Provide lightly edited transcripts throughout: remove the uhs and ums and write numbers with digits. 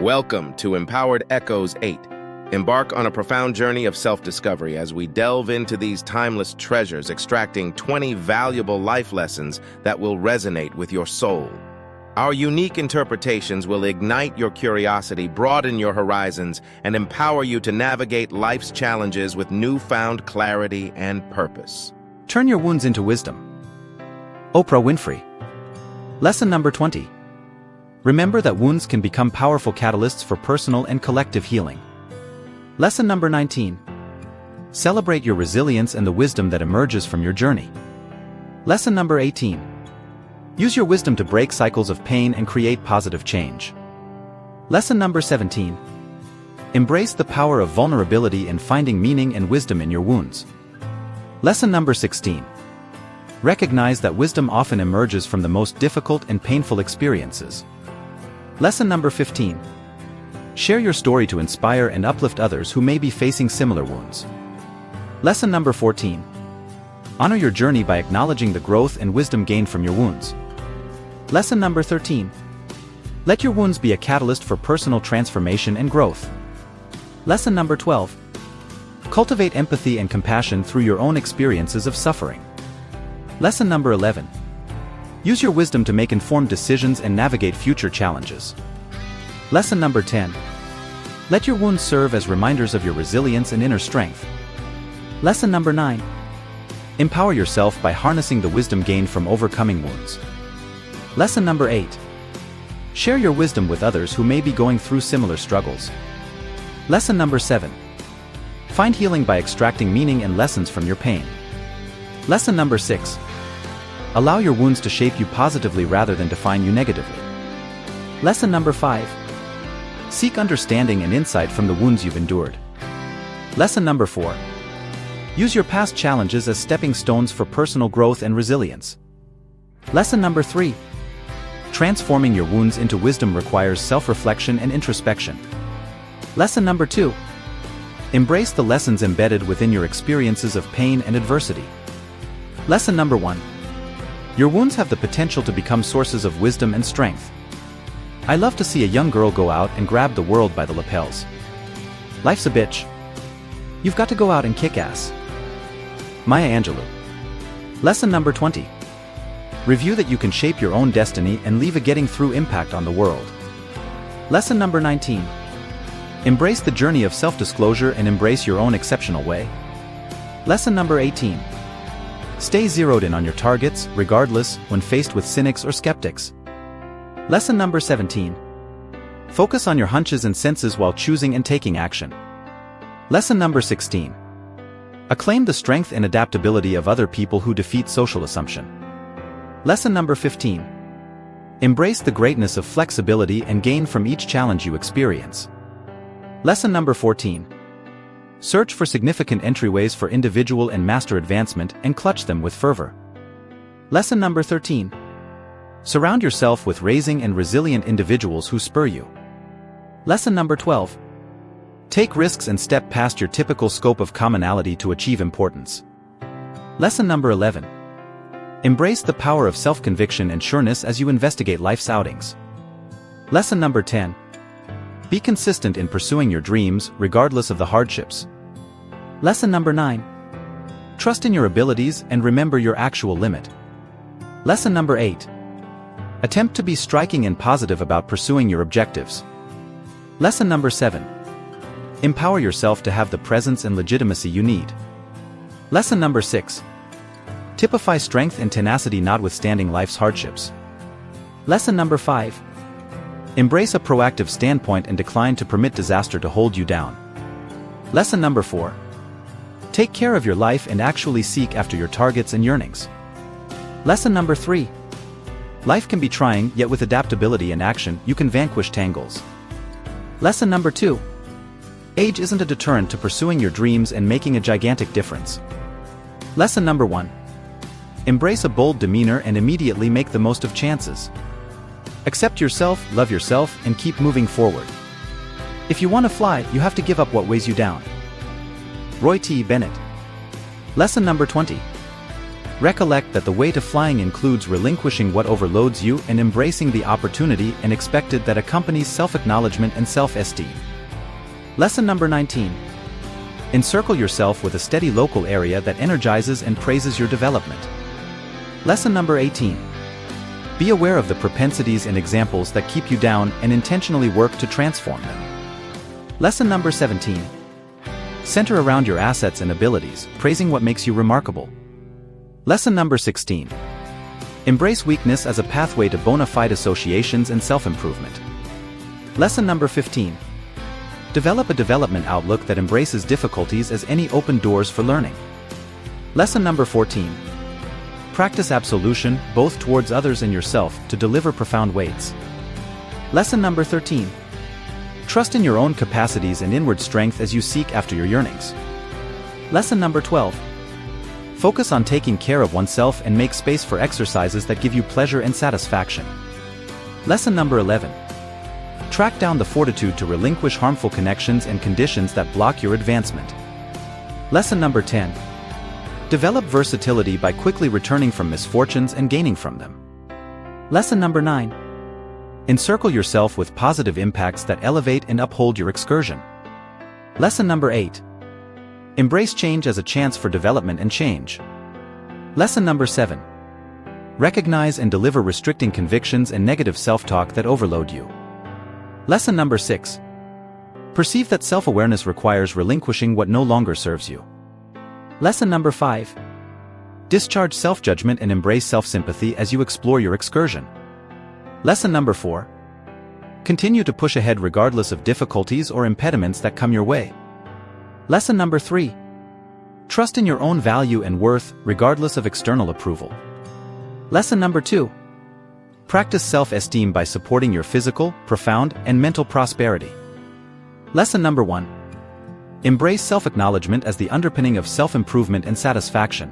Welcome to Empowered Echoes 8. Embark on a profound journey of self-discovery as we delve into these timeless treasures, extracting 20 valuable life lessons that will resonate with your soul. Our unique interpretations will ignite your curiosity, broaden your horizons, and empower you to navigate life's challenges with newfound clarity and purpose. Turn your wounds into wisdom. Oprah Winfrey. Lesson number 20. Remember that wounds can become powerful catalysts for personal and collective healing. Lesson number 19. Celebrate your resilience and the wisdom that emerges from your journey. Lesson number 18. Use your wisdom to break cycles of pain and create positive change. Lesson number 17. Embrace the power of vulnerability in finding meaning and wisdom in your wounds. Lesson number 16. Recognize that wisdom often emerges from the most difficult and painful experiences. Lesson number 15. Share your story to inspire and uplift others who may be facing similar wounds. Lesson number 14. Honor your journey by acknowledging the growth and wisdom gained from your wounds. Lesson number 13. Let your wounds be a catalyst for personal transformation and growth. Lesson number 12. Cultivate empathy and compassion through your own experiences of suffering. Lesson number 11. Use your wisdom to make informed decisions and navigate future challenges. Lesson number 10. Let your wounds serve as reminders of your resilience and inner strength. Lesson number 9. Empower yourself by harnessing the wisdom gained from overcoming wounds. Lesson number 8. Share your wisdom with others who may be going through similar struggles. Lesson number 7. Find healing by extracting meaning and lessons from your pain. Lesson number 6. Allow your wounds to shape you positively rather than define you negatively. Lesson number 5. Seek understanding and insight from the wounds you've endured. Lesson number 4. Use your past challenges as stepping stones for personal growth and resilience. Lesson number 3. Transforming your wounds into wisdom requires self-reflection and introspection. Lesson number 2. Embrace the lessons embedded within your experiences of pain and adversity. Lesson number 1. Your wounds have the potential to become sources of wisdom and strength. I love to see a young girl go out and grab the world by the lapels. Life's a bitch. You've got to go out and kick ass. Maya Angelou. Lesson number 20. Review that you can shape your own destiny and leave a getting through impact on the world. Lesson number 19. Embrace the journey of self-disclosure and embrace your own exceptional way. Lesson number 18. Stay zeroed in on your targets, regardless, when faced with cynics or skeptics. Lesson number 17. Focus on your hunches and senses while choosing and taking action. Lesson number 16. Acclaim the strength and adaptability of other people who defeat social assumption. Lesson number 15. Embrace the greatness of flexibility and gain from each challenge you experience. Lesson number 14. Search for significant entryways for individual and master advancement and clutch them with fervor. Lesson number 13. Surround yourself with raising and resilient individuals who spur you. Lesson number 12. Take risks and step past your typical scope of commonality to achieve importance. Lesson number 11. Embrace the power of self-conviction and sureness as you investigate life's outings. Lesson number 10. Be consistent in pursuing your dreams, regardless of the hardships. Lesson number 9. Trust in your abilities and remember your actual limit. Lesson number 8. Attempt to be striking and positive about pursuing your objectives. Lesson number 7. Empower yourself to have the presence and legitimacy you need. Lesson number 6. Typify strength and tenacity notwithstanding life's hardships. Lesson number 5. Embrace a proactive standpoint and decline to permit disaster to hold you down. Lesson number 4. Take care of your life and actually seek after your targets and yearnings. Lesson number 3. Life can be trying, yet with adaptability and action, you can vanquish tangles. Lesson number 2. Age isn't a deterrent to pursuing your dreams and making a gigantic difference. Lesson number 1. Embrace a bold demeanor and immediately make the most of chances. Accept yourself, love yourself, and keep moving forward. If you want to fly, you have to give up what weighs you down. Roy T. Bennett. Lesson number 20. Recollect that the way to flying includes relinquishing what overloads you and embracing the opportunity and expected that accompanies self-acknowledgement and self-esteem. Lesson number 19. Encircle yourself with a steady local area that energizes and praises your development. Lesson number 18. Be aware of the propensities and examples that keep you down and intentionally work to transform them. Lesson number 17. Center around your assets and abilities, praising what makes you remarkable. Lesson number 16. Embrace weakness as a pathway to bona fide associations and self-improvement. Lesson number 15. Develop a development outlook that embraces difficulties as any open doors for learning. Lesson number 14. Practice absolution, both towards others and yourself, to deliver profound weights. Lesson number 13. Trust in your own capacities and inward strength as you seek after your yearnings. Lesson number 12. Focus on taking care of oneself and make space for exercises that give you pleasure and satisfaction. Lesson number 11. Track down the fortitude to relinquish harmful connections and conditions that block your advancement. Lesson number 10. Develop versatility by quickly returning from misfortunes and gaining from them. Lesson number 9. Encircle yourself with positive impacts that elevate and uphold your excursion. Lesson number 8. Embrace change as a chance for development and change. Lesson number 7. Recognize and deliver restricting convictions and negative self-talk that overload you. Lesson number 6. Perceive that self-awareness requires relinquishing what no longer serves you. Lesson number 5. Discharge self-judgment and embrace self-sympathy as you explore your excursion. Lesson number 4. Continue to push ahead regardless of difficulties or impediments that come your way. Lesson number 3. Trust in your own value and worth, regardless of external approval. Lesson number 2. Practice self-esteem by supporting your physical, profound, and mental prosperity. Lesson number 1. Embrace self-acknowledgement as the underpinning of self-improvement and satisfaction.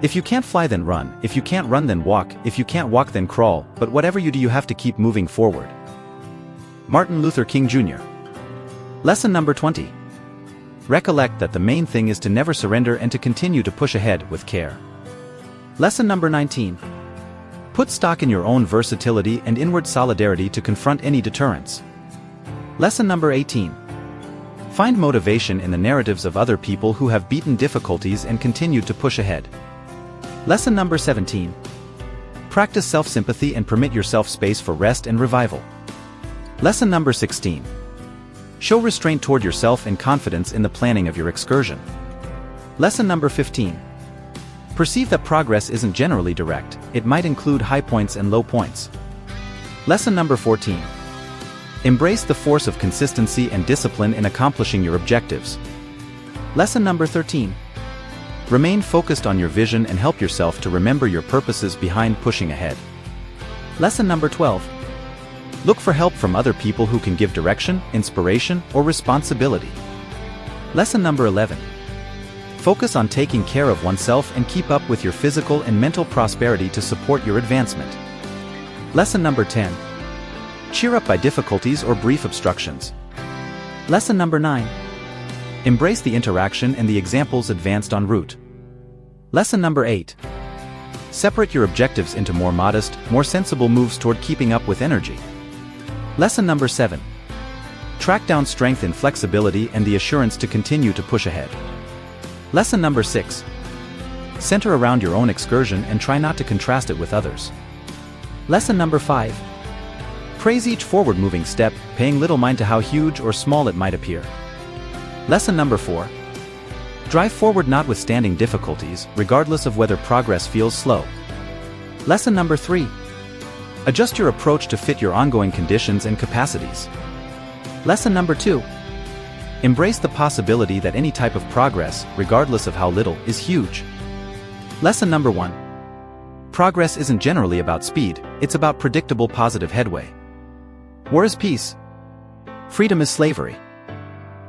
If you can't fly, then run. If you can't run, then walk. If you can't walk, then crawl. But whatever you do, you have to keep moving forward. Martin Luther King Jr. Lesson number 20. Recollect that the main thing is to never surrender and to continue to push ahead with care. Lesson number 19. Put stock in your own versatility and inward solidarity to confront any deterrents. Lesson number 18. Find motivation in the narratives of other people who have beaten difficulties and continued to push ahead. Lesson number 17. Practice self-sympathy and permit yourself space for rest and revival. Lesson number 16. Show restraint toward yourself and confidence in the planning of your excursion. Lesson number 15. Perceive that progress isn't generally direct, it might include high points and low points. Lesson number 14. Embrace the force of consistency and discipline in accomplishing your objectives. Lesson number 13. Remain focused on your vision and help yourself to remember your purposes behind pushing ahead. Lesson number 12. Look for help from other people who can give direction, inspiration, or responsibility. Lesson number 11. Focus on taking care of oneself and keep up with your physical and mental prosperity to support your advancement. Lesson number 10. Cheer up by difficulties or brief obstructions. Lesson number 9. Embrace the interaction and the examples advanced en route. Lesson number 8. Separate your objectives into more modest, more sensible moves toward keeping up with energy. Lesson number 7. Track down strength in flexibility and the assurance to continue to push ahead. Lesson number 6. Center around your own excursion and try not to contrast it with others. Lesson number 5. Praise each forward-moving step, paying little mind to how huge or small it might appear. Lesson number 4. Drive forward notwithstanding difficulties, regardless of whether progress feels slow. Lesson number 3. Adjust your approach to fit your ongoing conditions and capacities. Lesson number 2. Embrace the possibility that any type of progress, regardless of how little, is huge. Lesson number 1. Progress isn't generally about speed, it's about predictable positive headway. War is peace. Freedom is slavery.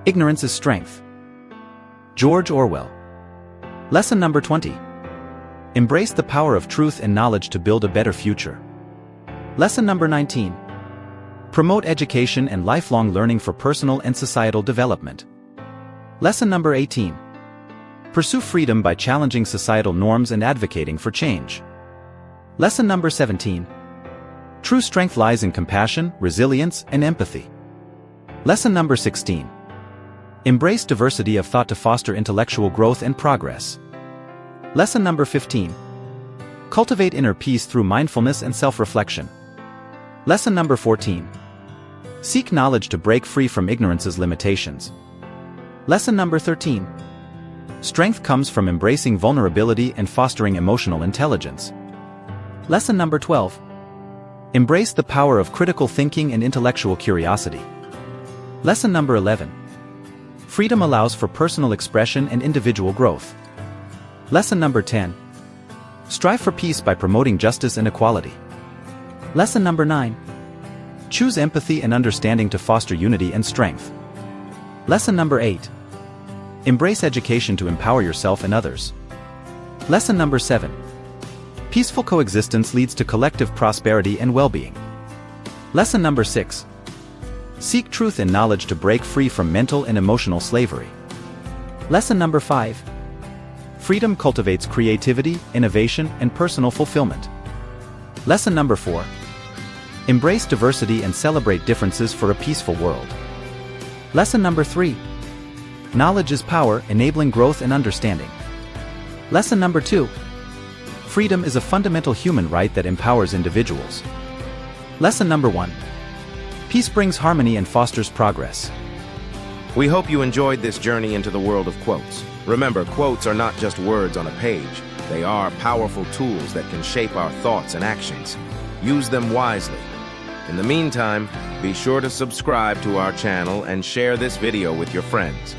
Ignorance is strength. George Orwell. Lesson number 20. Embrace the power of truth and knowledge to build a better future. Lesson number 19. Promote education and lifelong learning for personal and societal development. Lesson number 18. Pursue freedom by challenging societal norms and advocating for change. Lesson number 17. True strength lies in compassion, resilience, and empathy. Lesson number 16. Embrace diversity of thought to foster intellectual growth and progress. Lesson number 15. Cultivate inner peace through mindfulness and self-reflection. Lesson number 14. Seek knowledge to break free from ignorance's limitations. Lesson number 13. Strength comes from embracing vulnerability and fostering emotional intelligence. Lesson number 12. Embrace the power of critical thinking and intellectual curiosity. Lesson number 11. Freedom allows for personal expression and individual growth. Lesson number 10. Strive for peace by promoting justice and equality. Lesson number 9. Choose empathy and understanding to foster unity and strength. Lesson number 8. Embrace education to empower yourself and others. Lesson number 7. Peaceful coexistence leads to collective prosperity and well-being. Lesson number 6. Seek truth and knowledge to break free from mental and emotional slavery. Lesson number 5. Freedom cultivates creativity, innovation, and personal fulfillment. Lesson number 4. Embrace diversity and celebrate differences for a peaceful world. Lesson number 3. Knowledge is power, enabling growth and understanding. Lesson number 2. Freedom is a fundamental human right that empowers individuals. Lesson number 1. Peace brings harmony and fosters progress. We hope you enjoyed this journey into the world of quotes. Remember, quotes are not just words on a page. They are powerful tools that can shape our thoughts and actions. Use them wisely. In the meantime, be sure to subscribe to our channel and share this video with your friends.